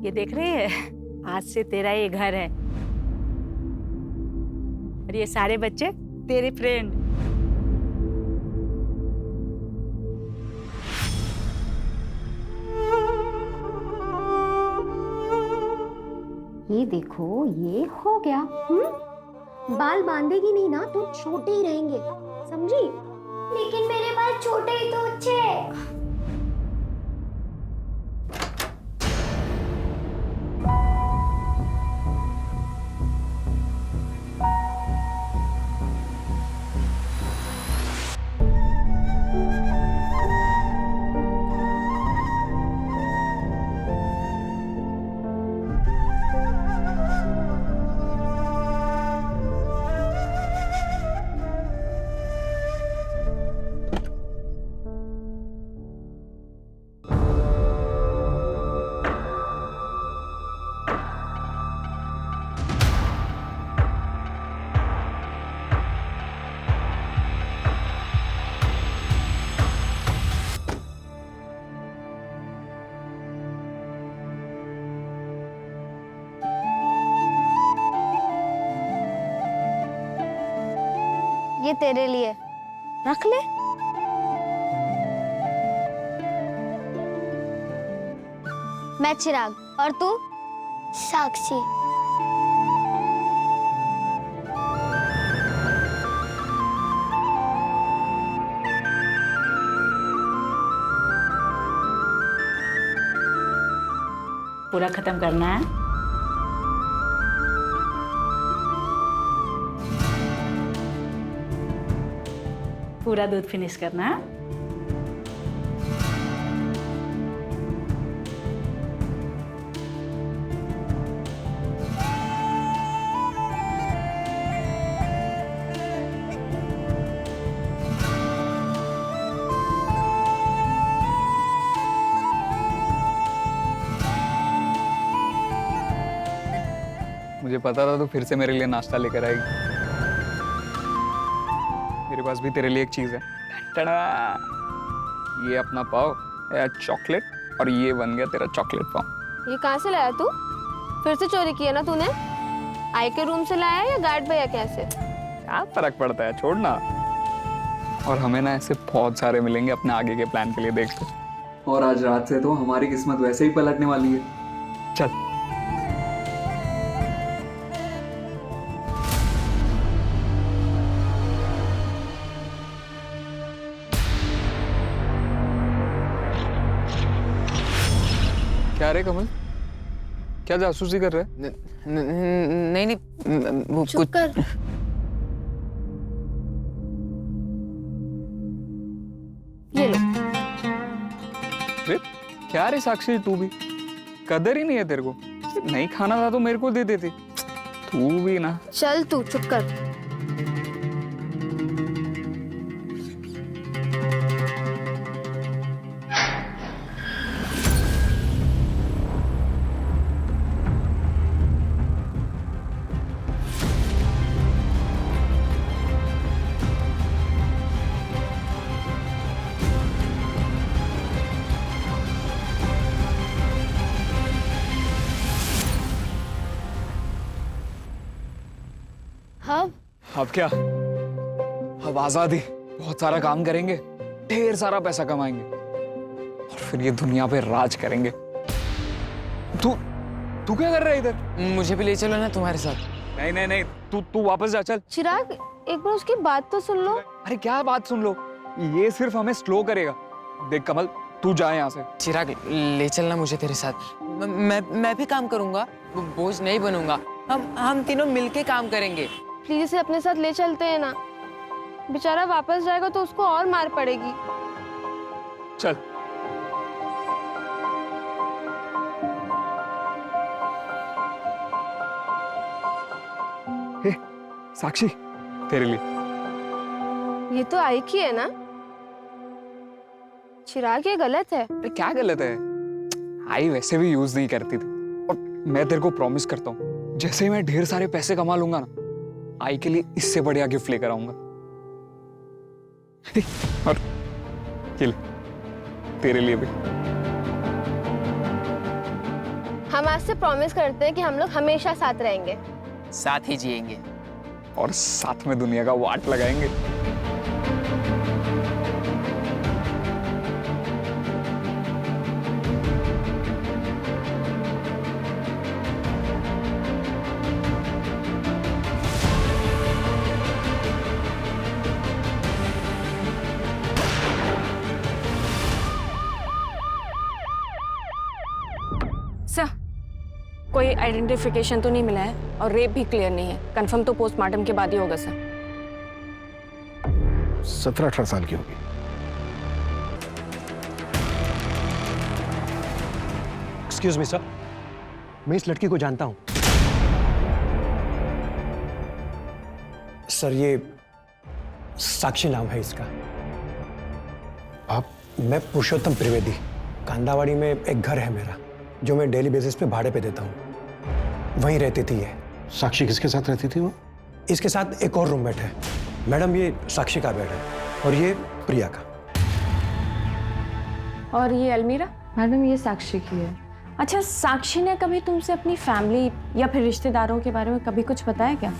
ये देख रही है, आज से तेरा ये घर है और ये सारे बच्चे तेरे फ्रेंड। ये देखो, ये हो गया। बाल बांधेगी नहीं ना तो छोटे ही रहेंगे, समझी? लेकिन मेरे बाल छोटे ही तो अच्छे हैं। ये तेरे लिए, रख ले। मैं चिराग और तू? साक्षी। पूरा खत्म करना है। पूरा दूध फिनिश करना है। मुझे पता था तो फिर से मेरे लिए नाश्ता लेकर आएगी। मेरे पास भी तेरे लिए एक चीज है। टड़ा! ये अपना पाव, चॉकलेट, और ये बन गया तेरा चॉकलेट पाव। ये कहाँ से लाया तू? फिर से चोरी किया ना तूने? आई के रूम से लाया या गार्ड भैया कैसे? क्या फर्क पड़ता है, छोड़ना। और हमें ना ऐसे बहुत सारे मिलेंगे अपने आगे के प्लान के लिए, देखते। और आज रात से तो हमारी किस्मत वैसे ही पलटने वाली है। चल। क्या रे कमल, क्या जासूसी कर रहे हैं? नहीं नहीं, वो चुप कुछ कर। ये लो। रे क्या रे साक्षी, तू भी कदर ही नहीं है तेरे को। नहीं खाना था तो मेरे को दे देती। तू भी ना। चल तू चुप कर। अब क्या, अब आजादी, बहुत सारा काम करेंगे, ढेर सारा पैसा कमाएंगे और फिर ये दुनिया पे राज करेंगे। तू तू क्या कर रहा है इधर? मुझे भी ले चलो ना तुम्हारे साथ। नहीं नहीं नहीं, तू वापस जा, चल। चिराग, एक बार उसकी बात तो सुन लो। अरे क्या बात सुन लो, ये सिर्फ हमें स्लो करेगा। देख कमल, तू जा यहाँ से। चिराग, ले चलना मुझे तेरे साथ। मैं भी काम करूंगा, बोझ नहीं बनूंगा। हम तीनों मिलके काम करेंगे। प्लीज इसे अपने साथ ले चलते हैं ना। बेचारा वापस जाएगा तो उसको और मार पड़ेगी। चल। हे, साक्षी, तेरे लिए। ये तो आई की है ना? चिराग, ये गलत है। अरे क्या गलत है? आई वैसे भी यूज नहीं करती थी। और मैं तेरे को प्रॉमिस करता हूँ, जैसे ही मैं ढेर सारे पैसे कमा लूंगा ना, आई के लिए इससे बढ़िया गिफ्ट लेकर आऊंगा। और ये ले, तेरे लिए भी। हम आज से प्रॉमिस करते हैं कि हम लोग हमेशा साथ रहेंगे। साथ ही जिएंगे। और साथ में दुनिया का वाट लगाएंगे। सर, कोई आइडेंटिफिकेशन तो नहीं मिला है और रेप भी क्लियर नहीं है। कंफर्म तो पोस्टमार्टम के बाद ही होगा सर। 17-18 साल की होगी। एक्सक्यूज मी सर, मैं इस लड़की को जानता हूं। सर, ये साक्षी नाम है इसका। आप? मैं पुरुषोत्तम त्रिवेदी। कांदावाड़ी में एक घर है मेरा, जो मैं डेली बेसिस पे भाड़े पे देता हूँ। वहीं रहती थी ये। साक्षी किसके साथ रहती थी वो? इसके साथ एक और रूममेट है। मैडम, ये साक्षी का बेड है और ये प्रिया का। और ये अलमीरा? मैडम, ये साक्षी की है। अच्छा, साक्षी ने कभी तुमसे अपनी फैमिली या फिर रिश्तेदारों के बारे में कभी कुछ बताया क्या?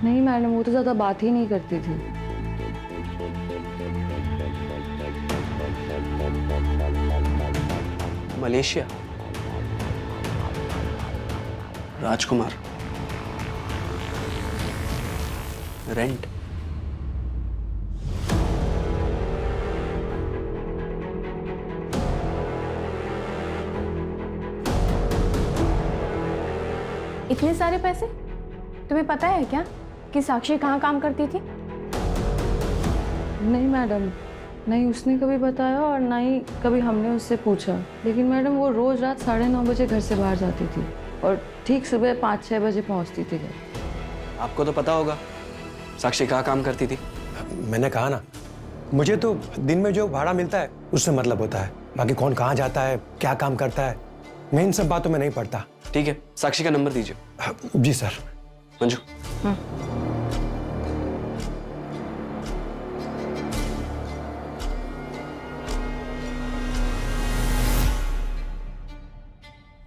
नहीं मैडम, वो तो ज़्यादा बात ही नहीं करती थी। मलेशिया, राजकुमार, रेंट। इतने सारे पैसे? तुम्हें पता है क्या कि साक्षी कहाँ काम करती थी? नहीं मैडम, नहीं उसने कभी बताया और ना ही कभी हमने उससे पूछा। लेकिन मैडम, वो रोज रात 9:30 बजे घर से बाहर जाती थी और ठीक सुबह 5-6 बजे पहुंचती थी घर। आपको तो पता होगा साक्षी कहाँ काम करती थी। मैंने कहा ना, मुझे तो दिन में जो भाड़ा मिलता है उससे मतलब होता है। बाकी कौन कहाँ जाता है, क्या काम करता है, मैं इन सब बातों में नहीं पढ़ता। ठीक है, साक्षी का नंबर दीजिए। जी सर। मंजू।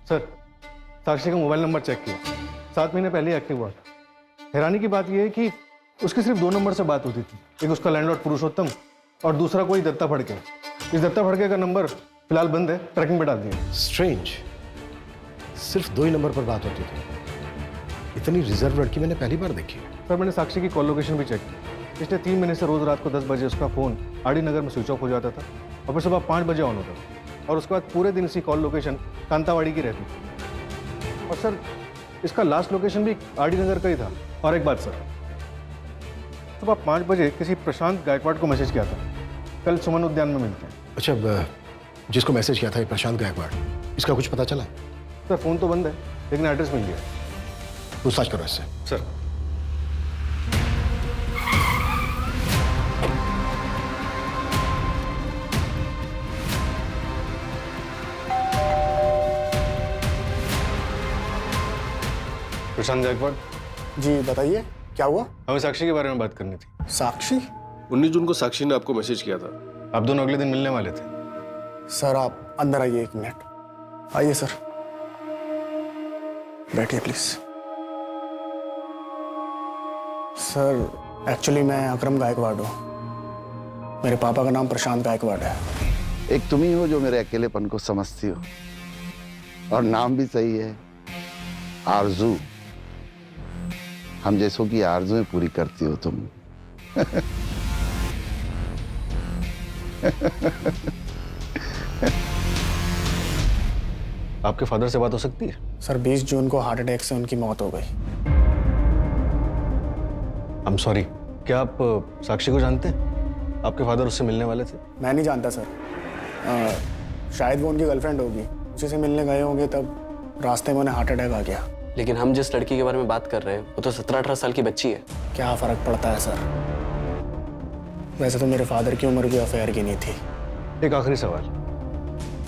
सर, साक्षी का मोबाइल नंबर चेक किया, 7 महीने पहले एक्टिव हुआ था। हैरानी की बात यह है कि उसकी सिर्फ 2 नंबर से बात होती थी। एक उसका लैंडलॉर्ड पुरुषोत्तम और दूसरा कोई दत्ता फड़के। इस दत्ता फड़के का नंबर फिलहाल बंद है, ट्रैकिंग पे डाल दिया। स्ट्रेंज, सिर्फ 2 ही नंबर पर बात होती थी। इतनी रिजर्व लड़की मैंने पहली बार देखी। सर, मैंने साक्षी की कॉल लोकेशन भी चेक की। पिछले 3 महीने से रोज रात को 10 बजे उसका फोन आरडी नगर में स्विच ऑफ हो जाता था और फिर सुबह 5 बजे ऑन होता था। और उसके बाद पूरे दिन इसकी कॉल लोकेशन कांतावाड़ी की रहती थी। और सर, इसका लास्ट लोकेशन भी आरडी नगर का ही था। और एक बात सर, सुबह 5 बजे किसी प्रशांत गायकवाड़ को मैसेज किया था, कल सुमन उद्यान में मिलते हैं। अच्छा, जिसको मैसेज किया था ये प्रशांत गायकवाड़, इसका कुछ पता चला? सर, फोन तो बंद है लेकिन एड्रेस मिल गया। पूछताछ करो इससे। सर। प्रशांत गायकवाड़ जी बताइए, क्या हुआ? हमें साक्षी के बारे में बात करनी थी। साक्षी? 19 जून को साक्षी ने आपको मैसेज किया था। आप दोनों अगले दिन मिलने वाले थे। सर, आप अंदर आइए, 1 मिनट आइए। सर बैठिए प्लीज। सर, एक्चुअली मैं अकरम गायकवाड़ हूँ। मेरे पापा का नाम प्रशांत गायकवाड़ है। एक तुम ही हो जो मेरे अकेलेपन को समझती हो, और नाम भी सही है, आरजू। हम जैसों की आरजुएं पूरी करती हो तुम। आपके फादर से बात हो सकती है? सर, 20 जून को हार्ट अटैक से उनकी मौत हो गई। I am sorry. क्या आप साक्षी को जानते हैं? आपके फादर उससे मिलने वाले थे। मैं नहीं जानता सर। शायद वो उनकी गर्लफ्रेंड होगी, उसी से मिलने गए होंगे, तब रास्ते में उन्हें हार्ट अटैक आ गया। लेकिन हम जिस लड़की के बारे में बात कर रहे हैं वो तो 17-18 साल की बच्ची है। क्या फर्क पड़ता है सर? वैसे तो मेरे फादर की उम्र भी अफेयर की नहीं थी। एक आखिरी सवाल,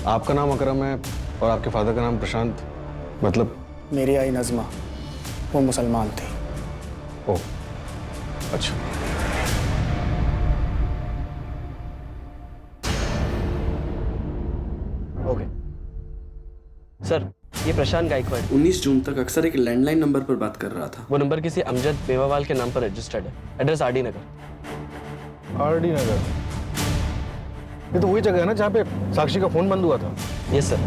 आपका नाम अकरम है और आपके फादर का नाम प्रशांत, मतलब? मेरी आई नज़मा, वो मुसलमान थी। ओह, अच्छा। ओके सर, ये प्रशांत गायकवाड़ 19 जून तक अक्सर एक लैंडलाइन नंबर पर बात कर रहा था। वो नंबर किसी अमजद मेवावाल के नाम पर रजिस्टर्ड है। एड्रेस आरडी नगर। आरडी नगर, ये तो वही जगह है ना जहाँ पे साक्षी का फोन बंद हुआ था। Yes sir.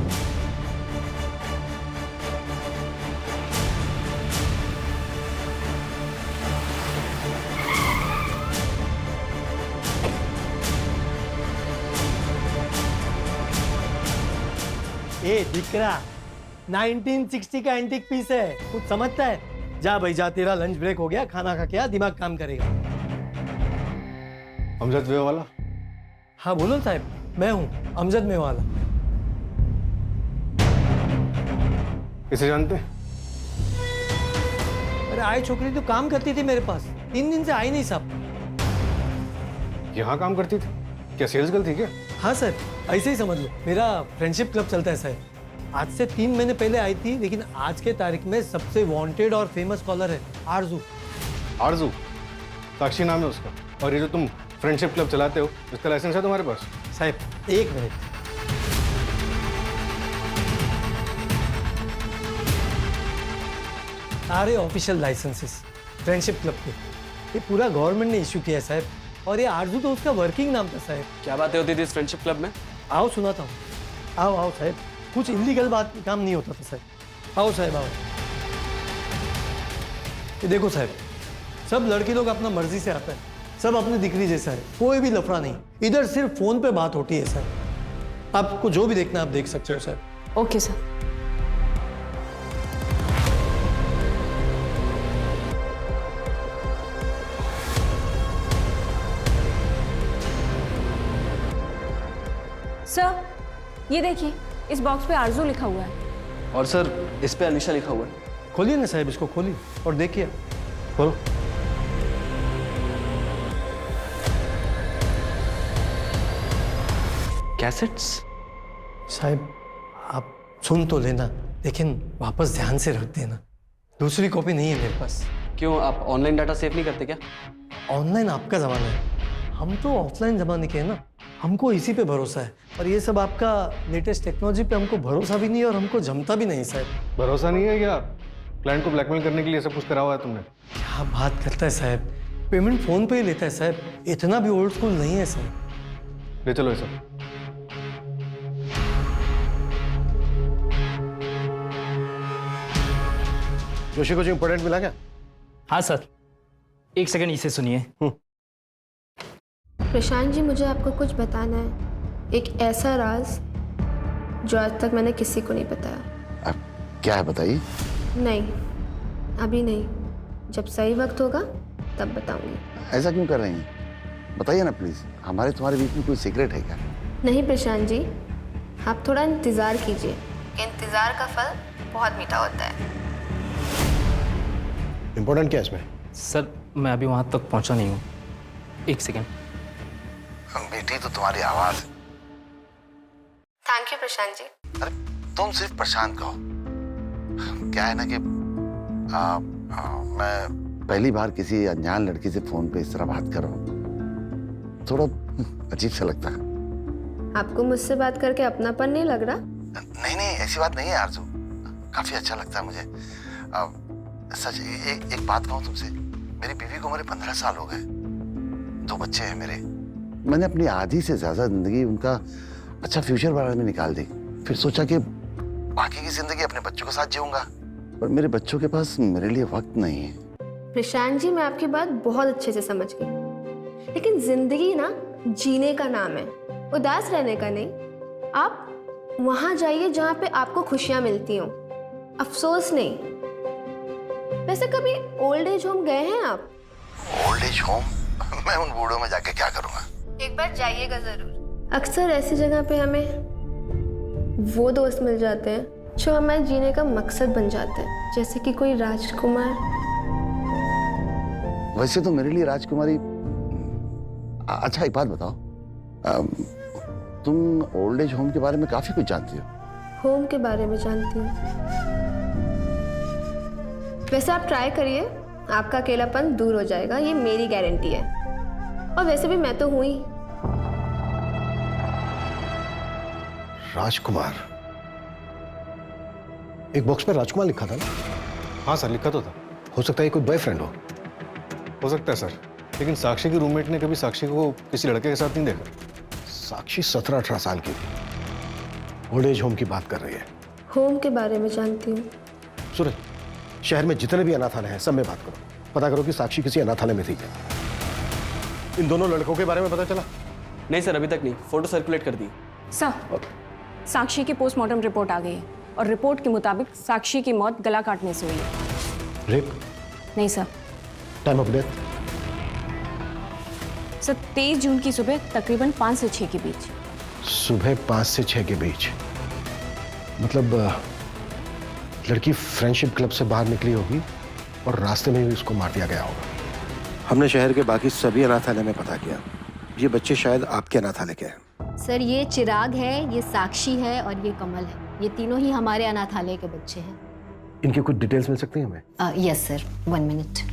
ए दिकरा 1960 का एंटीक पीस है, कुछ समझता है? जा भाई जा, तेरा लंच ब्रेक हो गया, खाना खा के आ, दिमाग काम करेगा। अमजद मेवाला? हाँ बोलो साहब, मैं हूँ अमजद मेवाला। इसे जानते? अरे आई छोकरी तो काम करती थी मेरे पास, 3 दिन से आई नहीं साहब। यहाँ काम करती थी? क्या सेल्स गर्ल थी क्या? हाँ सर, ऐसे ही समझ लो, मेरा फ्रेंडशिप क्लब चलता है सर। आज से 3 महीने पहले आई थी, लेकिन आज के तारीख में सबसे वांटेड और फेमस कॉलर है आरजू। आरजू? साक्षी नाम है उसका। और ये जो तुम फ्रेंडशिप क्लब चलाते हो, इसका लाइसेंस है तुम्हारे पास? साहब 1 मिनट। सारे ऑफिशियल लाइसेंसेस फ्रेंडशिप क्लब के ये पूरा गवर्नमेंट ने इश्यू किया है साहब। और ये आरजू तो उसका वर्किंग नाम था साहब। क्या बातें होती थी इस फ्रेंडशिप क्लब में? आओ सुनाता हूँ। आओ आओ साहब, कुछ इलीगल बात काम नहीं होता था साहब। आओ साहब आओ। ये देखो साहब, सब लड़की लोग अपना मर्जी से आता है, सब अपनी दिक्री जैसा है, कोई भी लफड़ा नहीं। इधर सिर्फ फोन पे बात होती है सर। आपको जो भी देखना आप देख सकते हो सर। Okay sir. सर ये देखिए, इस बॉक्स पे आरजू लिखा हुआ है। और सर इस पे अनिशा लिखा हुआ है। खोलिए ना साहब, इसको खोलिए और देखिए। खोलो। कैसेट्स? साहब आप सुन तो लेना, लेकिन वापस ध्यान से रख देना। दूसरी कॉपी नहीं है मेरे पास। क्यों, आप ऑनलाइन डाटा सेव नहीं करते क्या? ऑनलाइन आपका जमाना है, हम तो ऑफलाइन जमाने के हैं ना। हमको इसी पे भरोसा है, और ये सब आपका लेटेस्ट टेक्नोलॉजी पे हमको भरोसा भी नहीं है और हमको जमता भी नहीं साहब। भरोसा नहीं है क्या? क्लाइंट को ब्लैकमेल करने के लिए सब कुछ करा हुआ है तुमने? क्या बात करता है साहब, पेमेंट फोन पे ही लेता है साहब। इतना भी ओल्ड स्कूल नहीं है सर। ले चलो ये सब। जोशी कुछ इंपॉर्टेंट मिला क्या? हाँ सर, 1 सेकंड इसे सुनिए। प्रशांत जी, मुझे आपको कुछ बताना है, एक ऐसा राज जो आज तक मैंने किसी को नहीं बताया। क्या है बताइए? नहीं, अभी नहीं, जब सही वक्त होगा तब बताऊंगी। ऐसा क्यों कर रही हैं? बताइए ना प्लीज, हमारे तुम्हारे बीच में कोई सीक्रेट है क्या? नहीं प्रशांत जी, आप थोड़ा इंतजार कीजिए, इंतजार का फल बहुत मीठा होता है। इंपॉर्टेंट क्या है इसमें? सर मैं अभी वहां तक पहुंचा नहीं हूँ, 1 सेकंड। बेटी तो तुम्हारी आवाज है। Thank you Prashant ji. अरे तुम सिर्फ प्रशांत कहो। क्या है ना कि मैं पहली बार किसी अनजान लड़की से फोन पे इस तरह बात कर रहा हूँ, थोड़ा अजीब सा लगता है। आपको मुझसे बात करके अपनापन नहीं लग रहा? नहीं नहीं, ऐसी बात नहीं है आरजू, काफी अच्छा लगता है मुझे। सच एक बात कहूँ तुमसे, मेरी बीवी को उम्र 15 साल हो गए, 2 बच्चे हैं मेरे। मैंने अपनी आधी से ज्यादा जिंदगी उनका अच्छा फ्यूचर बारे में निकाल दी, फिर सोचा कि बाकी की जिंदगी अपने बच्चों के साथ जीऊंगा, पर मेरे बच्चों के पास मेरे लिए वक्त नहीं है। प्रशांत जी, मैं आपकी बात बहुत अच्छे से समझ गई, लेकिन जिंदगी ना जीने का नाम है, उदास रहने का नहीं। आप वहां जाइए जहां पे आपको खुशियां मिलती हों, अफसोस नहीं। वैसे कभी ओल्ड एज होम गए हैं आप? Old age home? मैं उन बूढ़ों में जाके क्या करूंगा? एक बार जाइएगा जरूर। अक्सर ऐसी जगह पे हमें वो दोस्त मिल जाते हैं जो हमारे जीने का मकसद बन जाते हैं, जैसे कि कोई राजकुमार। वैसे तो मेरे लिए राजकुमारी। अच्छा एक बात बताओ, तुम ओल्ड एज होम के बारे में काफी कुछ जानती हो। होम के बारे में जानती हूँ। वैसे आप ट्राई करिए, आपका अकेलापन दूर हो जाएगा, ये मेरी गारंटी है। और वैसे भी मैं तो हूं ही। राजकुमार? एक बॉक्स पर राजकुमार लिखा था ना? हाँ सर, लिखा तो था। हो सकता है कोई बॉयफ्रेंड हो सकता है सर, लेकिन साक्षी की रूममेट ने कभी साक्षी को किसी लड़के के साथ नहीं देखा। साक्षी 17-18 साल की थी, ओल्ड एज होम की बात कर रही है। होम के बारे में जानती हूँ। सूरज, शहर में जितने भी अनाथालय हैं सब में बात करो, पता करो कि साक्षी किसी अनाथालय में थी क्या। इन दोनों लड़कों के बारे में पता चला? नहीं सर, अभी तक नहीं। फोटो सर्कुलेट कर दी। सर, साक्षी की पोस्टमार्टम रिपोर्ट आ गई है और रिपोर्ट के मुताबिक साक्षी की मौत गला काटने से हुई है। रेप? नहीं sir. Time of death? Sir 23 जून की सुबह तकरीबन 5 से 6 के बीच। सुबह 5 से 6 के बीच, मतलब लड़की फ्रेंडशिप क्लब से बाहर निकली होगी और रास्ते में ही उसको मार दिया गया होगा। हमने शहर के बाकी सभी अनाथालय में पता किया, ये बच्चे शायद आपके अनाथालय के हैं। सर ये चिराग है, ये साक्षी है और ये कमल है। ये तीनों ही हमारे अनाथालय के बच्चे हैं। इनकी कुछ डिटेल्स मिल सकती हैं हमें? Yes sir, 1 minute.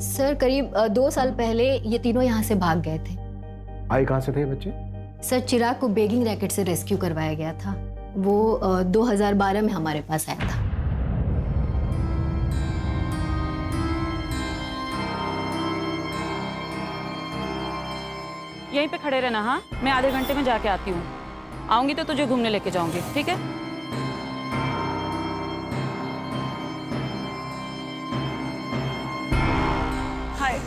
सर करीब 2 साल पहले ये तीनों यहाँ से भाग गए थे। आए कहाँ से थे ये बच्चे? सर चिराग को बेगिंग रैकेट से रेस्क्यू करवाया गया था। वो 2012 में हमारे पास आया था। यहीं पे खड़े रहना। हाँ, मैं आधे घंटे में जाके आती हूँ। आऊंगी तो तुझे घूमने लेके जाऊंगी, ठीक है? हाय।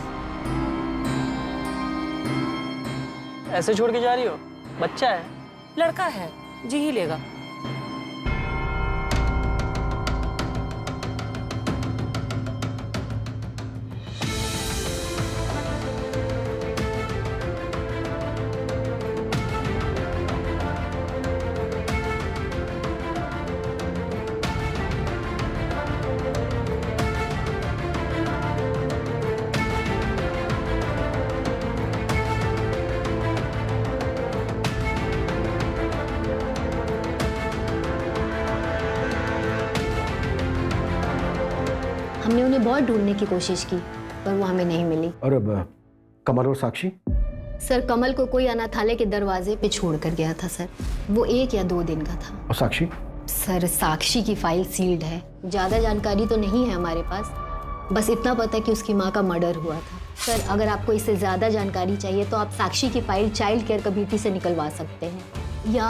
ऐसे छोड़ के जा रही हो? बच्चा है। लड़का है, जी ही लेगा। हमने उन्हें बहुत ढूंढने की कोशिश की पर वो हमें नहीं मिली। और अब कमल और साक्षी? सर कमल को कोई अनाथालय के दरवाजे पे छोड़ कर गया था सर। वो 1 या 2 दिन का था। और साक्षी? सर साक्षी की फाइल सील्ड है। ज़्यादा जानकारी तो नहीं है हमारे पास, बस इतना पता है कि उसकी माँ का मर्डर हुआ था। सर अगर आपको इससे ज़्यादा जानकारी चाहिए तो आप साक्षी की फाइल चाइल्ड केयर कमेटी से निकलवा सकते हैं या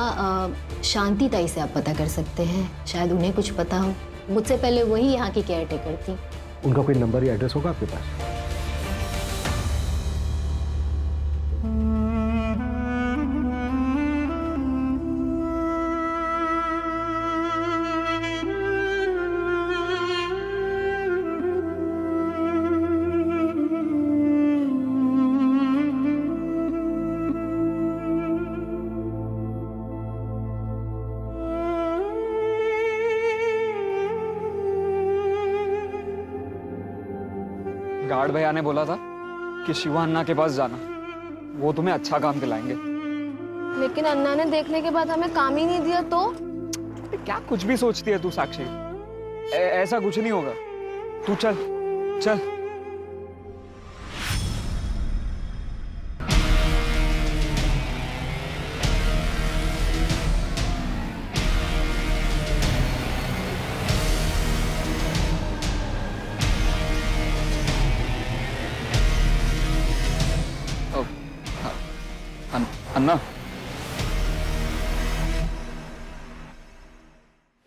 शांति ताई से आप पता कर सकते हैं, शायद उन्हें कुछ पता हो। मुझसे पहले वही यहाँ की केयर टेकर थी। उनका कोई नंबर या एड्रेस होगा आपके पास? गार्ड भैया ने बोला था कि शिवा अन्ना के पास जाना, वो तुम्हें अच्छा काम दिलाएंगे। लेकिन अन्ना ने देखने के बाद हमें काम ही नहीं दिया तो? क्या कुछ भी सोचती है तू साक्षी? ऐसा कुछ नहीं होगा। तू चल चल। अन्ना,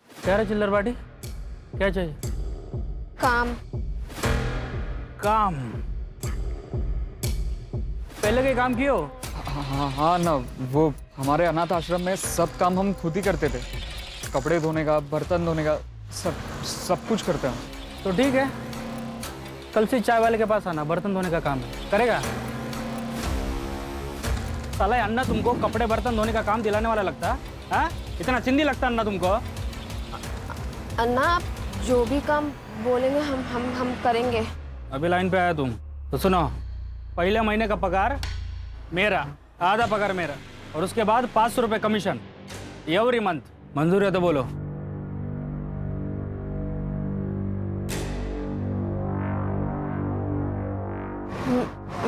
क्या रहा चिल्लर बाटी? क्या चाहिए? काम। काम? पहले के काम कियो? हाँ ना, वो हमारे अनाथ आश्रम में सब काम हम खुद ही करते थे। कपड़े धोने का, बर्तन धोने का, सब कुछ करते हैं। तो ठीक है, कल से चाय वाले के पास आना, बर्तन धोने का काम है। करेगा? साला अन्ना तुमको कपड़े बर्तन धोने का काम दिलाने वाला लगता है? हाँ? इतना चिंदी लगता अन्ना तुमको? अन्ना आप जो भी काम बोलेंगे हम करेंगे। अभी लाइन पे आया तुम तो सुनो, पहले महीने का पगार मेरा, आधा पगार मेरा, और उसके बाद 500 रुपये कमीशन एवरी मंथ। मंजूर है तो बोलो।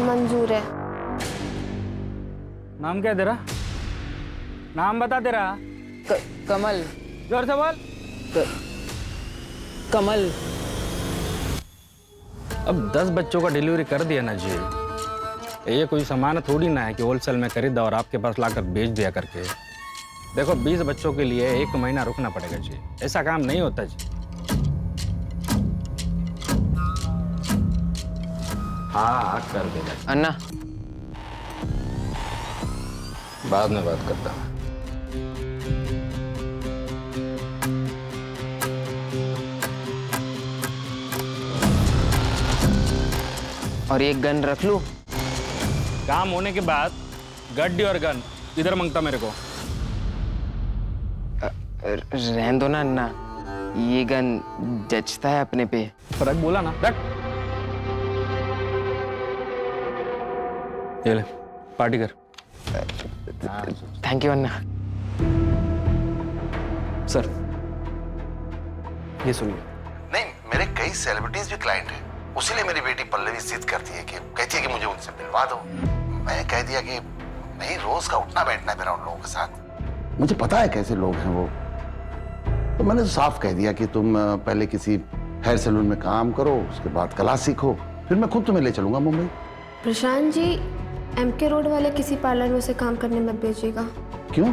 मंजूर है। नाम क्या है तेरा? नाम बता तेरा। कमल। जोर से बोल। कमल। अब 10 बच्चों का डिलीवरी कर दिया ना जी, ये कोई सामान थोड़ी ना है कि होलसेल में खरीदा और आपके पास लाकर बेच दिया करके। देखो 20 बच्चों के लिए 1 महीना रुकना पड़ेगा जी, ऐसा काम नहीं होता जी। हाँ कर देगा अन्ना। बाद में बात करता हूँ। और एक गन रख लूं? काम होने के बाद गड्डी और गन इधर मांगता मेरे को। रहने दो ना अन्ना, ये गन जचता है अपने पे। फर्क बोला ना, रख। ये ले पार्टी कर। Thank you Anna. सर ये सुनिए। नहीं, मेरे कई सेलिब्रिटीज भी क्लाइंट हैं, उसीलिए मेरी बेटी पल्लवी जिद करती है कि कहती है कि मुझे उनसे मिलवा दो। मैं कह दिया कि नहीं, रोज का उठना बैठना है मेरा उन लोगों के साथ। मुझे पता है कैसे लोग हैं वो, तो मैंने तो साफ कह दिया कि तुम पहले किसी हेयर सैलून में काम करो, उसके बाद कला सीखो, फिर मैं खुद तुम्हें ले चलूंगा मुंबई। प्रशांत जी, MK रोड वाले किसी पार्लर में उसे काम करने मत भेजिएगा। क्यों?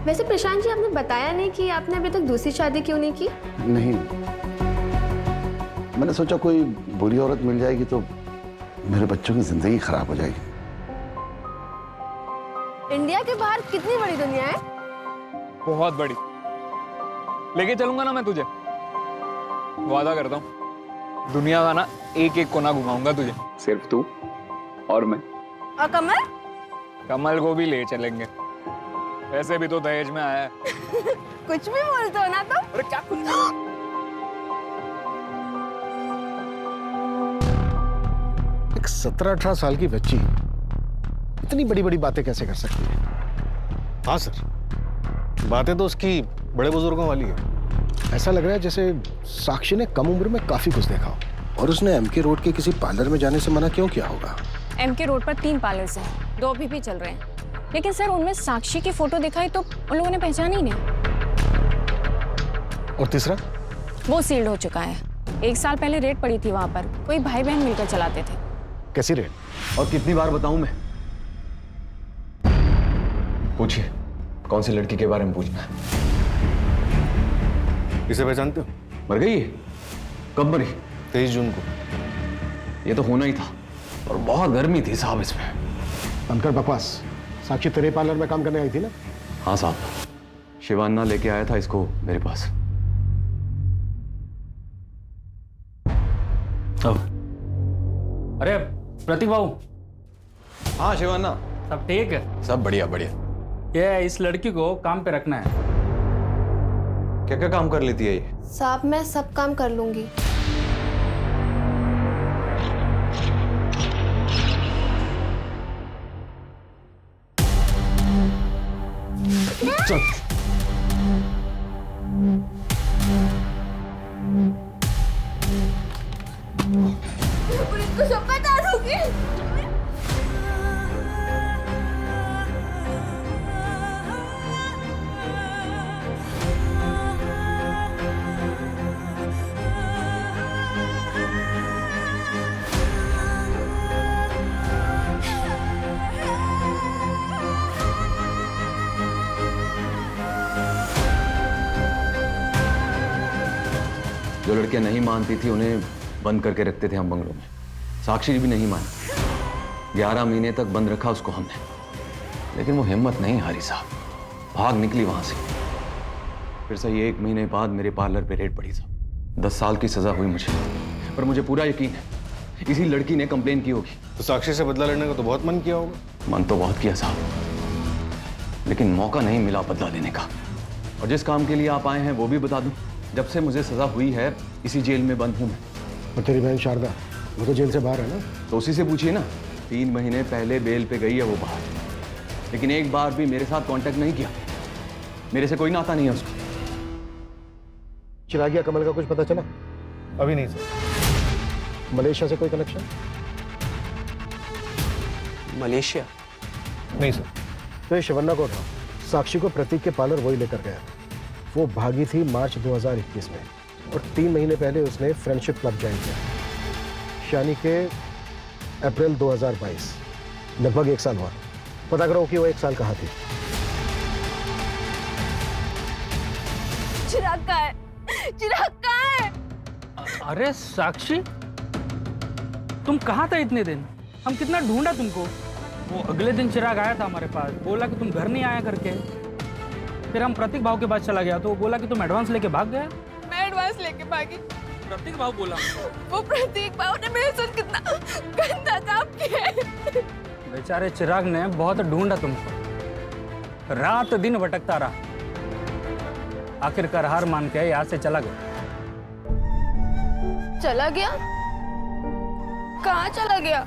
वैसे प्रशांत जी, आपने बताया नहीं कि आपने अभी तक दूसरी शादी क्यों नहीं की? नहीं, मैंने सोचा कोई बुरी औरत मिल जाएगी तो मेरे बच्चों की जिंदगी खराब हो जाएगी। इंडिया के बाहर कितनी बड़ी दुनिया है। बहुत बड़ी। लेके चलूंगा ना मैं तुझे, वादा करता हूँ। दुनिया का ना एक एक कोना घुमाऊंगा तुझे, सिर्फ तू और मैं। और कमल? कमल को भी ले चलेंगे, वैसे भी तो दहेज में आया है। कुछ भी बोलते हो ना तुम। अरे क्या कुछ? एक 17-18 साल की बच्ची इतनी बड़ी बड़ी बातें कैसे कर सकती है? हाँ सर, बातें तो उसकी बड़े बुजुर्गों वाली है। ऐसा लग रहा है जैसे साक्षी ने कम उम्र में काफी कुछ देखा हो। और उसने MK रोड के किसी पार्लर में जाने से मना क्यों किया होगा? MK रोड पर 3 पार्लर्स हैं, 2 अभी भी चल रहे हैं। लेकिन सर, उनमें साक्षी की फोटो दिखाई तो उन लोगों ने पहचाना ही नहीं। और तीसरा? वो सील्ड हो चुका है। 1 साल पहले रेड पड़ी थी वहां पर, कोई भाई बहन मिलकर चलाते थे। कैसी रेड? और कितनी बार बताऊं मैं? पूछिए, कौन सी लड़की के बारे में पूछना है? इसे पहचानते हो? मर गई है? कब मरी? 23 जून को। ये तो होना ही था, और बहुत गर्मी थी साहब इसमें। बनकर बकवास। साक्षी तेरे पार्लर में काम करने आई थी ना? हाँ साहब, शिवान्ना लेके आया था इसको मेरे पास। अरे प्रतीक बाबू। हाँ शिवान्ना, सब ठीक है? सब बढ़िया बढ़िया। ये इस लड़की को काम पे रखना है। क्या क्या काम कर लेती है ये? साहब, मैं सब काम कर लूंगी। चल। पुलिस को सब बता दूंगी। जो लड़कियां नहीं मानती थी उन्हें बंद करके रखते थे हम बंगलों में। साक्षी भी नहीं मानी। 11 महीने तक बंद रखा उसको हमने, लेकिन वो हिम्मत नहीं हारी साहब, भाग निकली वहां से। फिर सही 1 महीने बाद मेरे पार्लर पे रेड पड़ी साहब। 10 साल की सजा हुई मुझे, पर मुझे पूरा यकीन है इसी लड़की ने कंप्लेन की होगी। तो साक्षी से बदला लेने का तो बहुत मन किया होगा। मन तो बहुत किया साहब, लेकिन मौका नहीं मिला बदला लेने का। और जिस काम के लिए आप आए हैं वो भी बता दूं, जब से मुझे सजा हुई है इसी जेल में बंद हूं मैं। और तेरी बहन शारदा, वो तो जेल से बाहर है ना? तो उसी से पूछिए ना। 3 महीने पहले बेल पे गई है वो बाहर, लेकिन एक बार भी मेरे साथ कांटेक्ट नहीं किया। मेरे से कोई नाता नहीं है उसका। चिरागिया कमल का कुछ पता चला? अभी नहीं सर। मलेशिया से कोई कनेक्शन? मलेशिया? नहीं सर। तो ये शिवन्ना को उठाओ, साक्षी को प्रतीक के पार्लर वही लेकर गया। वो भागी थी मार्च 2021 में और 3 महीने पहले उसने फ्रेंडशिप क्लब ज्वाइन किया, यानी कि अप्रैल 2022, लगभग 1 साल हुआ। पता करो कि वो 1 साल कहाँ थी। चिराग कहाँ है? चिराग कहाँ है? अरे साक्षी, तुम कहाँ था इतने दिन? हम कितना ढूंढा तुमको। वो अगले दिन चिराग आया था हमारे पास, बोला कि तुम घर नहीं आया करके। फिर हम प्रतीक भाव के पास चला गया तो वो बोला कि तुम एडवांस लेके भाग गए। मैं एडवांस लेके भागी? प्रतीक भाव बोला। वो प्रतीक भाव ने मेरे साथ कितना गंदा काम किया है। बेचारे चिराग ने बहुत ढूंढा तुमको, रात दिन भटकता रहा, आखिरकार हार मान के यहाँ से चला गया। चला गया? कहाँ चला गया?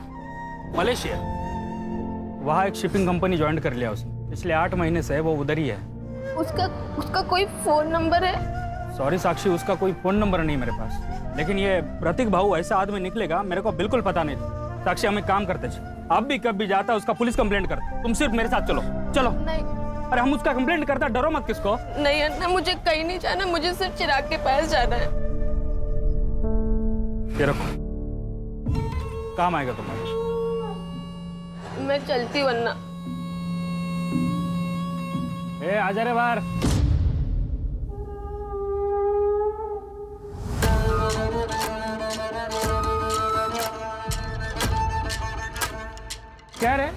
मलेशिया। वहाँ एक शिपिंग कंपनी ज्वाइन कर लिया उसने। पिछले 8 महीने से वो उधर ही है। उसका कोई फोन नंबर है? सॉरी साक्षी, उसका कोई फोन नंबर नहीं मेरे पास। लेकिन ये प्रतीक भाऊ ऐसा आदमी निकलेगा मेरे को बिल्कुल पता नहीं था। साक्षी, हम एक काम करते थे, अब भी कब भी जाता उसका पुलिस कंप्लेंट करते। तुम सिर्फ मेरे साथ चलो। चलो। नहीं। अरे हम उसका कंप्लेंट करता, डरो मत किसको। नहीं अन्ना, मुझे कहीं नहीं जाना, मुझे सिर्फ चिराग के पास जाना है। ये रखो, काम आएगा तुम्हारे। मैं चलती वरना। ए आजा रे बाहर। क्या रे,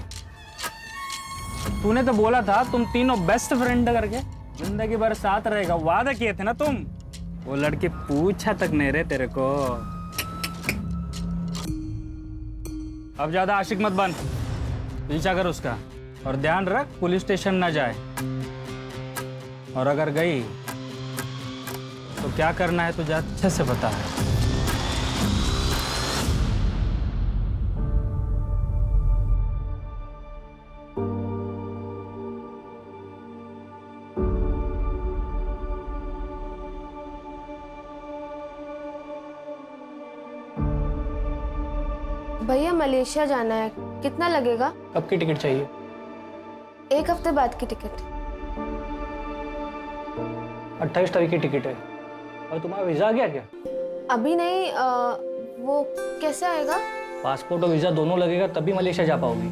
तूने तो बोला था तुम तीनों बेस्ट फ्रेंड करके जिंदगी भर साथ रहेगा, वादा किए थे ना तुम। वो लड़की पूछा तक नहीं रहे तेरे को। अब ज्यादा आशिक मत बन, पीछा कर उसका और ध्यान रख पुलिस स्टेशन ना जाए। और अगर गई तो क्या करना है तुझे अच्छे से बता है। भैया मलेशिया जाना है, कितना लगेगा? कब की टिकट चाहिए? 1 हफ्ते बाद की टिकट। 28 तारीख की टिकट है। और तुम्हारा वीज़ा आ गया क्या? अभी नहीं, वो कैसे आएगा? पासपोर्ट और वीज़ा दोनों लगेगा तभी मलेशिया जा पाओगी।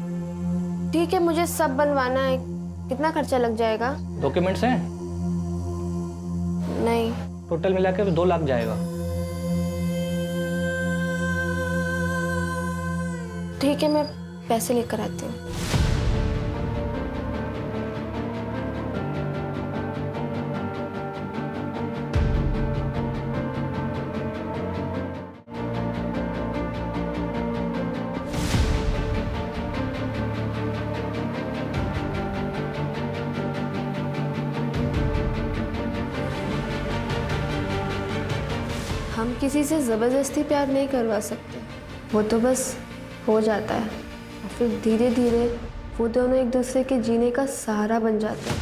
ठीक है, मुझे सब बनवाना है, कितना खर्चा लग जाएगा? डॉक्यूमेंट्स हैं? नहीं। टोटल मिला के 2 लाख जाएगा। ठीक है, मैं पैसे लेकर आती हूँ। हम किसी से जबरदस्ती प्यार नहीं करवा सकते, वो तो बस हो जाता है और फिर धीरे धीरे वो दोनों एक दूसरे के जीने का सहारा बन जाते हैं।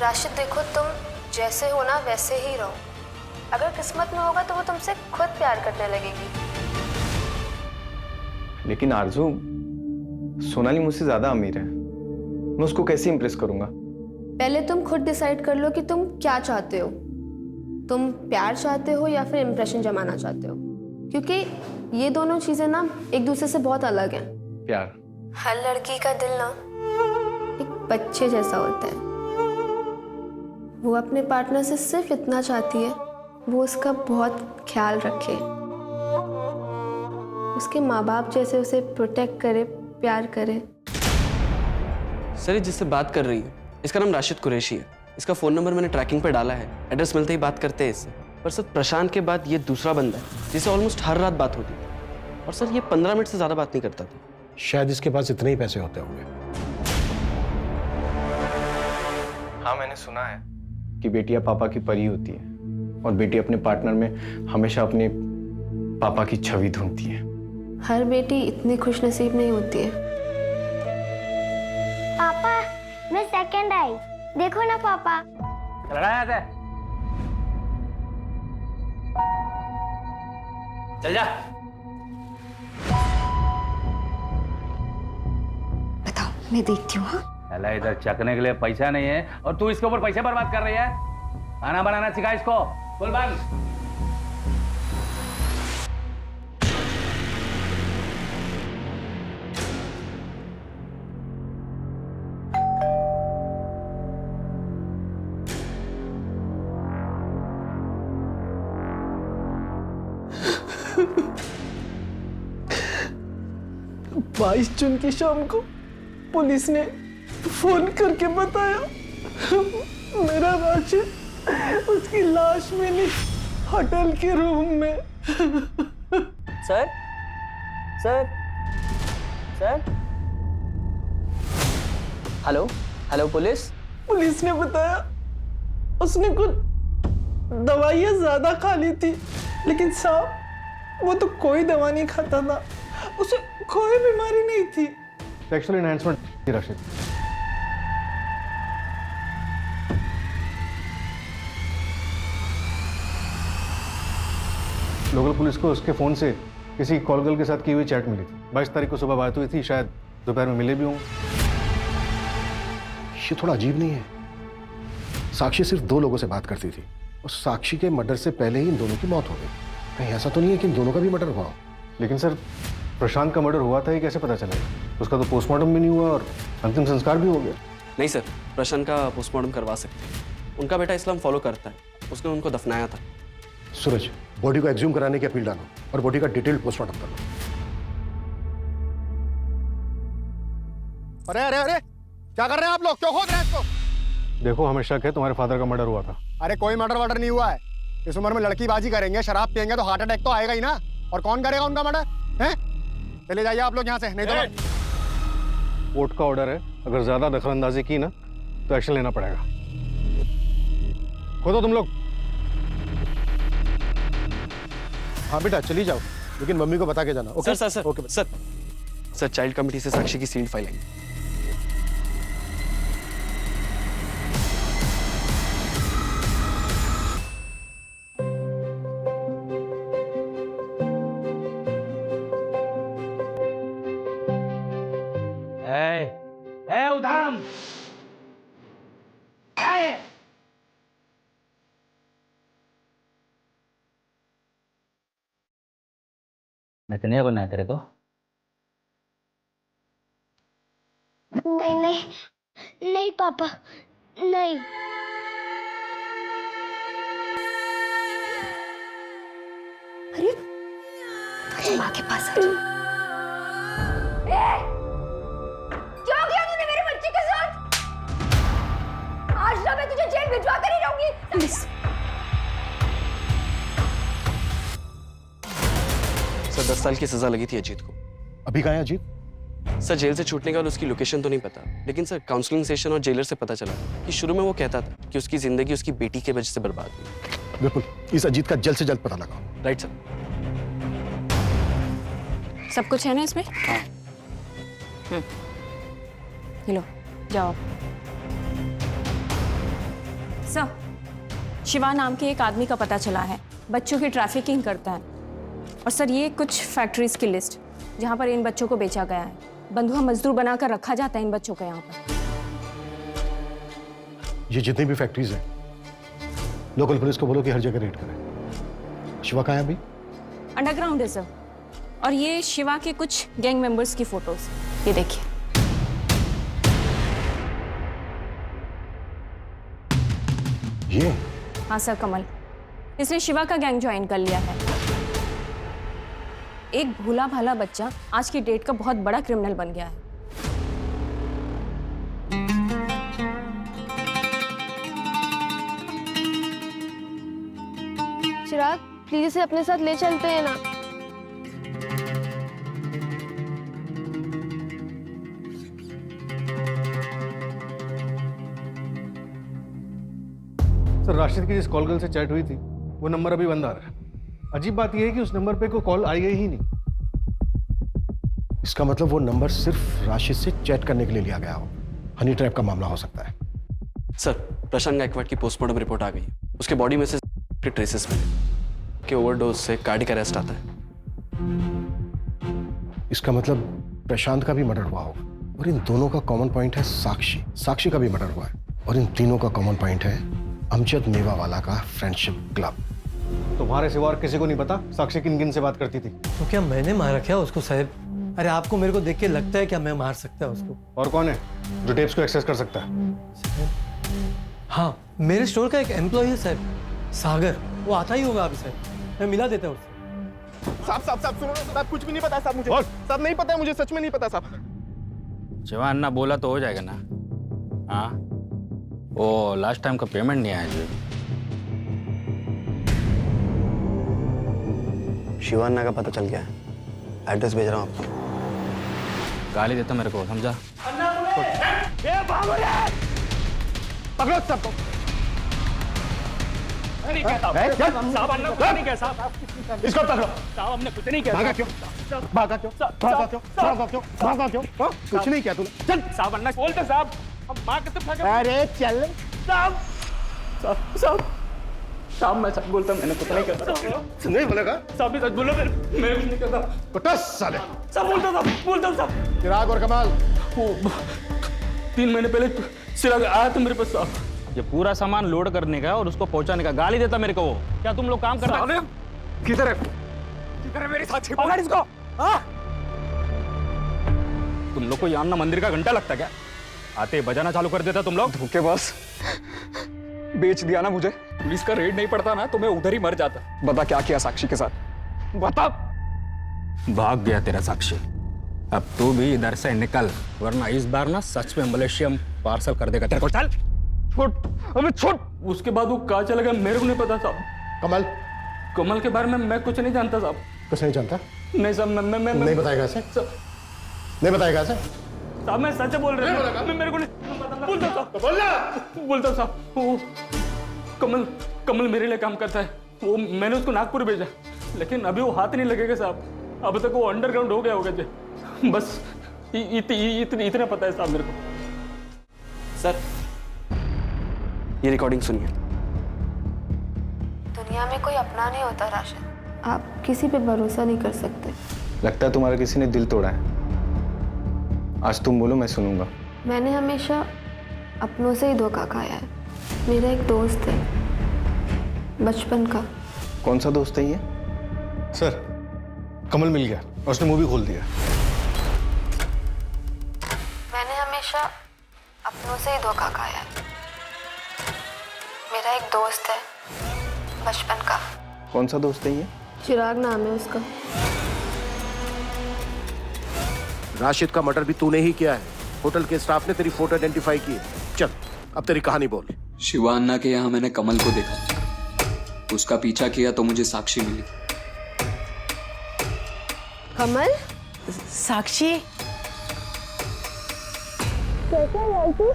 राशिद देखो, तुम जैसे हो ना वैसे ही रहो। अगर किस्मत में होगा तो वो तुमसे खुद प्यार करने लगेगी। लेकिन आरजू, सोनाली मुझसे ज्यादा अमीर है, मैं उसको कैसे इम्प्रेस करूंगा? पहले तुम खुद डिसाइड कर लो कि तुम क्या चाहते हो। तुम प्यार चाहते हो या फिर इम्प्रेशन जमाना चाहते हो, क्योंकि ये दोनों चीजें ना एक दूसरे से बहुत अलग हैं। प्यार, हर लड़की का दिल ना एक बच्चे जैसा होता है। वो अपने पार्टनर से सिर्फ इतना चाहती है, वो उसका बहुत ख्याल रखे, उसके माँ बाप जैसे उसे प्रोटेक्ट करे, प्यार करे। सर, ये जिससे बात कर रही है इसका नाम राशिद कुरैशी है। इसका फ़ोन नंबर मैंने ट्रैकिंग पे डाला है, एड्रेस मिलते ही बात करते हैं इससे। पर सर, प्रशांत के बाद ये दूसरा बंदा है जिससे ऑलमोस्ट हर रात बात होती थी। और सर, ये 15 मिनट से ज़्यादा बात नहीं करता था। शायद इसके पास इतने ही पैसे होते होंगे। हाँ, मैंने सुना है कि बेटियां पापा की परी होती है और बेटी अपने पार्टनर में हमेशा अपने पापा की छवि ढूंढती है। हर बेटी इतनी खुशनसीब नहीं होती है। पापा, मैं सेकंड आई, देखो ना पापा। चल जा। बताओ, मैं देखती हूँ। हाँ? साला इधर चखने के लिए पैसा नहीं है और तू इसके ऊपर पैसे बर्बाद कर रही है। खाना बनाना सिखा इसको। बोल बंद। बाईस जून की शाम को पुलिस ने फोन करके बताया मेरा राशिद उसकी लाश मिली होटल के रूम में। Sir sir sir hello hello police. Police ने बताया उसने कुछ दवाइयाँ ज्यादा खा ली थी, लेकिन साहब वो तो कोई दवा नहीं खाता था, उसे कोई बीमारी नहीं थी। सेक्सुअल एनहांसमेंट थी राशिद। लोकल पुलिस को उसके फोन से किसी कॉल गर्ल के साथ की हुई चैट मिली थी। 22 तारीख को सुबह बात हुई थी, शायद दोपहर में मिले भी होंगे। ये थोड़ा अजीब नहीं है? साक्षी सिर्फ 2 लोगों से बात करती थी और साक्षी के मर्डर से पहले ही इन दोनों की मौत हो गई। कहीं ऐसा तो नहीं है कि इन दोनों का भी मर्डर हुआ हो? लेकिन सर प्रशांत का मर्डर हुआ था, ये कैसे पता चलेगा? उसका तो पोस्टमार्टम भी नहीं हुआ और अंतिम संस्कार भी हो गया। नहीं सर, प्रशांत का पोस्टमार्टम करवा सकते हैं। उनका बेटा इस्लाम फॉलो करता है, उसने उनको दफनाया था। सूरज, बॉडी को एक्सह्यूम कराने की अपील डालो और बॉडी का डिटेल्ड पोस्टमार्टम कर लो। अरे अरे अरे, क्या कर रहे हैं आप लोग? क्यों खोद रहे हैं इसको? देखो, हमें शक है तुम्हारे फादर का मर्डर हुआ था। अरे कोई मर्डर वर्डर नहीं हुआ है। इस उम्र में लड़कीबाजी करेंगे, शराब पियेंगे तो हार्ट अटैक तो आएगा ही ना। और कौन करेगा उनका मर्डर? हैं? चले जाइए आप लोग यहाँ से, नहीं तो कोर्ट का ऑर्डर है, अगर ज्यादा दखलंदाजी की ना तो एक्शन लेना पड़ेगा। खोदो तुम लोग। हाँ बेटा चली जाओ, लेकिन मम्मी को बता के जाना। Okay sir okay sir. Sir child committee से साक्षी की सील्ड फाइल आई। उधाम क्या है? नचने को ना तेरे को? नहीं नहीं नहीं पापा, नहीं। अरे माँ के पास आ जा। क्या किया तूने मेरे बच्चे के साथ? आज ना मैं तुझे जेल भिजवा कर ही रहूंगी। सर 10 साल की सजा लगी थी अजीत को। अभी कहाँ है अजीत? सर जेल से छूटने के बाद उसकी लोकेशन तो नहीं पता, लेकिन सर काउंसलिंग सेशन और जेलर से पता चला कि शुरू में वो कहता था कि उसकी जिंदगी उसकी बेटी की वजह से बर्बाद हुई। बिल्कुल, इस अजीत का जल्द से जल्द पता लगाओ। Right sir. सब कुछ है ना इसमें? लो जाओ। सर, शिवा नाम के एक आदमी का पता चला है, बच्चों की ट्रैफिकिंग करता है। और सर ये कुछ फैक्ट्रीज की लिस्ट जहाँ पर इन बच्चों को बेचा गया है। बंधुआ मजदूर बनाकर रखा जाता है इन बच्चों को यहाँ पर। ये जितनी भी फैक्ट्रीज हैं, लोकल पुलिस को बोलो कि हर जगह रेड करें। शिवा कहाँ है अभी? अंडरग्राउंड है सर। और ये शिवा के कुछ गैंग मेंबर्स की फोटोज, ये देखिए। ये? हाँ सर, कमल इसने शिवा का गैंग ज्वाइन कर लिया है। एक भोला भाला बच्चा आज की डेट का बहुत बड़ा क्रिमिनल बन गया है। चिराग प्लीज इसे अपने साथ ले चलते हैं ना। सर राशिद की जिस कॉल गर्ल से चैट हुई थी वो नंबर अभी बंद आ रहा है। अजीब बात यह है कि उस नंबर पे कोई कॉल आई ही नहीं। इसका मतलब वो नंबर सिर्फ राशिद से चैट करने के लिए लिया गया हो। हनी ट्रैप का मामला हो सकता है। सर प्रशांत गायकवाड की पोस्टमार्टम रिपोर्ट आ गई है। उसके बॉडी में से के ट्रेसेस मिले कि ओवरडोज से कार्डियक अरेस्ट आता है। इसका मतलब प्रशांत का भी मर्डर हुआ हो। और इन दोनों का कॉमन पॉइंट है साक्षी। साक्षी का भी मर्डर हुआ है और इन तीनों का कॉमन पॉइंट है अमजद मेवावाला का फ्रेंडशिप क्लब। तुम्हारे सिवा और किसी को नहीं पता साक्षी किन किन से बात करती थी? तो क्या मैंने मारा क्या उसको साहब? अरे आपको मेरे को देख के लगता है क्या मैं मार सकता है उसको? और कौन है जो टेप्स को एक्सेस कर सकता है? हाँ, मेरे स्टोर का एक एम्प्लॉय है साहब, सागर। वो आता ही होगा अभी साहब, मैं मिला देता हूँ उससे। साहब सुनो साहब, कुछ भी नहीं पता साहब मुझे। साहब नहीं पता है मुझे, सच में नहीं पता साहब। जवान ना बोला तो हो जाएगा ना? हाँ, वो लास्ट टाइम का पेमेंट नहीं आया जी। शिवान्ना का पता चल गया है, एड्रेस भेज रहा हूँ आपको। गाली देता मेरे को, समझा? पकड़ो सबको। नहीं क्या साहब? साहब हमने कुछ नहीं किया साहब। इसको पकड़ो। साहब हमने कुछ नहीं किया। भागा क्यों? भागा क्यों? भागा क्यों? भागा क्यों? भागा क्यों? कुछ नहीं किया तूने। चल साहब, अन्ना बोलते साहब। अब मार के तो भागा। अरे चल साहब। साहब मैं सच बोलता, मैंने कुछ नहीं किया। नहीं बोलेगा? साहब भी सच बोलो, मैं कुछ नहीं करता। कुटस साले। साहब बोलता साहब। चिराग और कमाल, वो 3 महीने पहले चिराग आया था मेरे पास साहब। ये पूरा सामान लोड करने का और उसको पहुंचाने का। गाली देता मेरे को वो। क्या तुम लोग काम कर रहे हो? किधर है मेरी साथी? पकड़ इसको। हाँ? तुम लोग को यहाँ मंदिर का घंटा लगता क्या? आते बजाना चालू कर देता तुम लोग। धोखेबाज, बेच दिया ना मुझे। पुलिस का रेड नहीं पड़ता ना तो मैं उधर ही मर जाता। बता क्या किया साक्षी के साथ, बता। भाग गया तेरा साक्षी। अब तू भी इधर से निकल, वरना इस बार ना सच में मलेशिया पार्सल कर देगा तेरे को। चल छोड़, हमें छोड़। उसके बाद वो कहाँ चला गया मेरे को नहीं पता साहब। कमल के बारे में मैं कुछ नहीं जानता साहब। कुछ नहीं जानता? नहीं साहब, मैं नहीं बताएगा ऐसे? नहीं बताएगा ऐसे? साहब मैं सच बोल रहा हूँ। मैं मेरे को नहीं बोलता साहब। वो कमल मेरे लिए काम करता है। वो मैंने उसको नागपुर भेजा, लेकिन अभी वो हाथ नहीं लगेगा साहब। अब तक वो अंडरग्राउंड हो गया होगा जी। बस इतना पता है साहब मेरे को। सर, ये रिकॉर्डिंग सुनिए। दुनिया में कोई अपना नहीं होता राशिद। आप किसी पे भरोसा नहीं कर सकते। लगता है तुम्हारा किसी ने दिल तोड़ा है। आज तुम बोलो, मैं सुनूंगा। मैंने हमेशा अपनों से ही धोखा खाया है। मेरा एक दोस्त है बचपन का। कौन सा दोस्त है ये? सर, कमल मिल गया और उसने मूवी खोल दिया। मैंने हमेशा अपनों से ही धोखा खाया है। मेरा एक दोस्त है बचपन का। कौन सा दोस्त है ये? चिराग नाम है उसका। राशिद का मर्डर भी तूने ही किया है। होटल के स्टाफ ने तेरी फोटो आइडेंटिफाई की है। चल अब तेरी कहानी बोल। शिवान्ना के यहाँ मैंने कमल को देखा, उसका पीछा किया तो मुझे साक्षी मिली। कमल? साक्षी? कैसा है तू?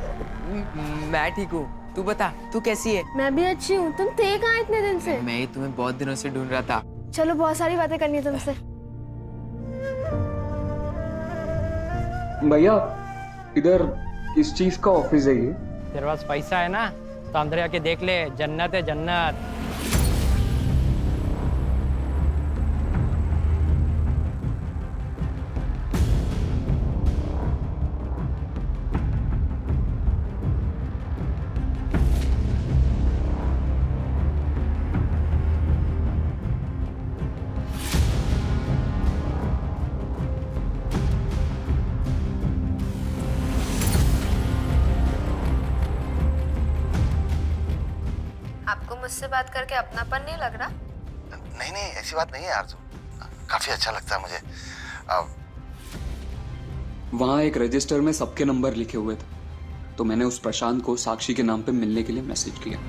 मैं ठीक हूँ, तू बता, तू कैसी है? मैं भी अच्छी हूँ। तुम थे कहाँ इतने दिन से? मैं ही तुम्हें बहुत दिनों से ढूंढ रहा था। चलो, बहुत सारी बातें करनी है तुमसे। भैया, इधर किस चीज का ऑफिस है ये? तेरे पास पैसा है ना, तो अंदर आके देख ले, जन्नत है जन्नत। आपको मुझसे बात करके अपनापन नहीं लग रहा? नहीं ऐसी बात नहीं है आरज़ू, काफी अच्छा लगता है मुझे। वहाँ एक रजिस्टर में सबके नंबर लिखे हुए थे, तो मैंने उस प्रशांत को साक्षी के नाम पे मिलने के लिए मैसेज किया।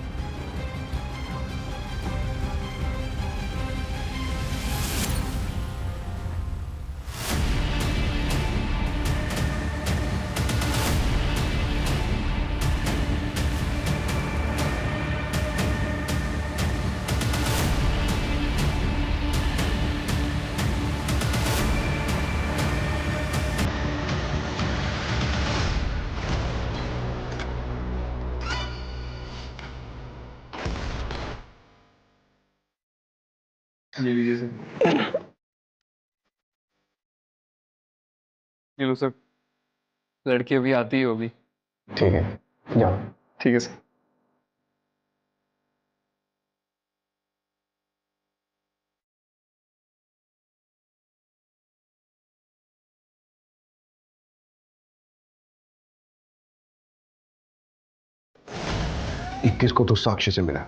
ये लीजिए सर। ये लो सर। लड़की अभी आती ही होगी। ठीक है, जाओ। ठीक है सर। इक्कीस को तू साक्षी से मिला,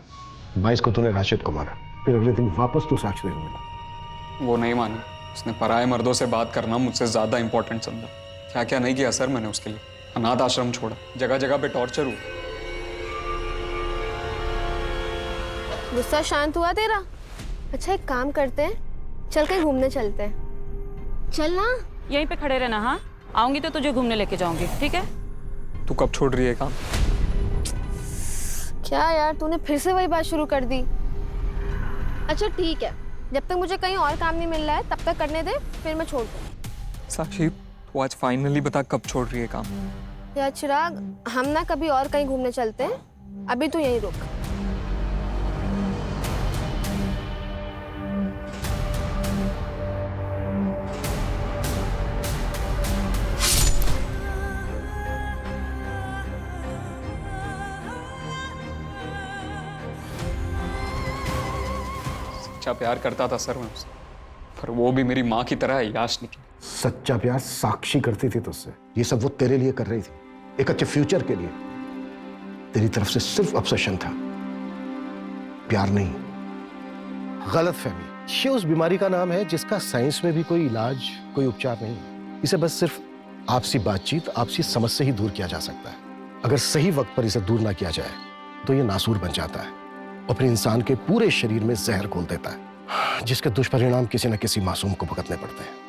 22 को तूने राशिद को मारा, फिर अगले दिन वापस तू साक्षी से मिला। वो नहीं मानी। उसने पराये मर्दों से बात करना मुझसे ज्यादा इंपॉर्टेंट समझा। क्या क्या नहीं किया सर मैंने उसके लिए। अनाथ आश्रम छोड़ा, जगह जगह पे टॉर्चर हुआ। गुस्सा शांत हुआ तेरा? अच्छा एक काम करते हैं, चल कहीं घूमने चलते हैं। चल ना। यहीं पे खड़े रहना। हाँ, आऊंगी तो तुझे घूमने लेके जाऊंगी, ठीक है? तू कब छोड़ रही है काम? क्या यार, तूने फिर से वही बात शुरू कर दी। अच्छा ठीक है, जब तक मुझे कहीं और काम नहीं मिल रहा है तब तक करने दे, फिर मैं छोड़ दूँ। साक्षी तू आज फाइनली बता कब छोड़ रही है काम? यार चिराग, हम ना कभी और कहीं घूमने चलते हैं, अभी तू यहीं रुक। सच्चा प्यार करता था सर मैं उससे, पर वो भी मेरी माँ की तरह याश निकली। सच्चा प्यार साक्षी करती थी तुझसे। ये सब वो तेरे लिए कर रही थी, एक अच्छे फ्यूचर के लिए। तेरी तरफ से सिर्फ ऑब्सेशन था, प्यार नहीं। गलत फहमी। ये उस बीमारी का नाम है जिसका साइंस में भी कोई इलाज, कोई उपचार नहीं है। इसे बस सिर्फ आपसी बातचीत, आपसी समझ से ही दूर किया जा सकता है। अगर सही वक्त पर इसे दूर ना किया जाए तो ये नासूर बन जाता है और फिर इंसान के पूरे शरीर में जहर घोल देता है, जिसके दुष्परिणाम किसी न किसी मासूम को भुगतने पड़ते हैं।